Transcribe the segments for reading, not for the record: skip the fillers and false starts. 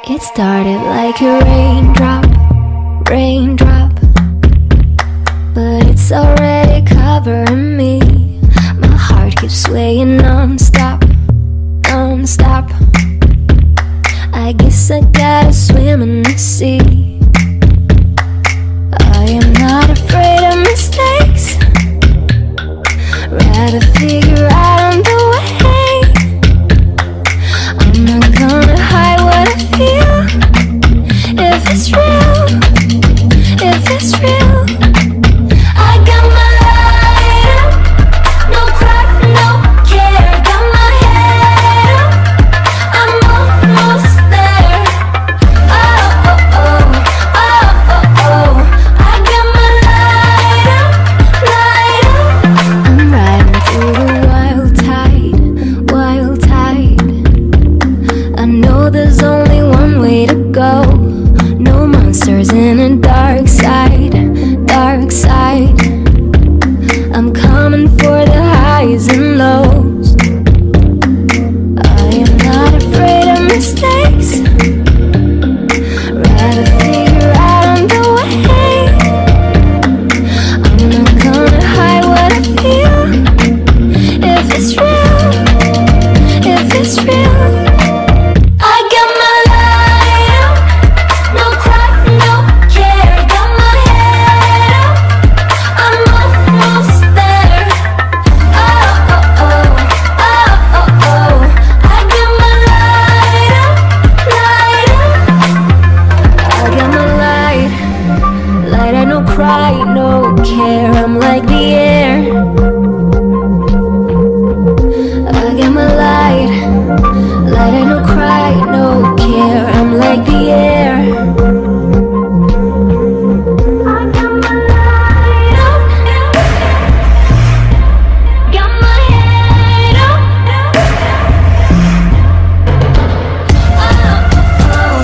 It started like a raindrop, raindrop, but it's already covering me. My heart keeps swaying non-stop, non-stop. I guess I gotta swim in the sea. I am not afraid of mistakes, rather figure out on the way. I'm not gonna hide what I feel. If it's real, if it's real, I got my light up, no cry, no care. Got my head up, I'm almost there. Oh, oh, oh, oh, oh, oh. I got my light up, light up. I'm riding through the wild tide, wild tide. I know there's only one way to go. No monsters in a dark side, dark side. I'm coming for the highs and lows. I am not afraid of mistakes, rather figure out on the way. I'm not gonna hide what I feel. If it's real, if it's real, I got my light up, no cry, no care. Got my head up, I'm almost there. Oh, oh, oh, oh, oh, oh. I got my light up, light up. I got my light, light. I no cry, no care. I'm like the air. I got my light, light. I no cry, no care. I'm like the air. I got my light up, got my head up. Oh, oh,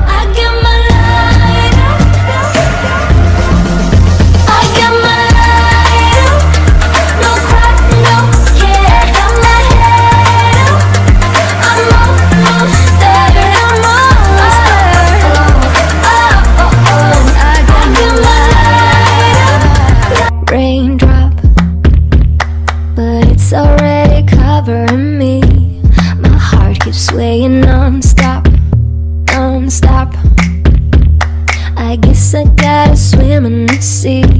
I got my light up, I got my light up, no cry, no care. Got my head up, I'm almost there, I'm almost there. Oh, oh, oh, I got my light up. Raindrop, but it's already covering me. My heart keeps swaying non-stop, non-stop. I guess I gotta swim in the sea.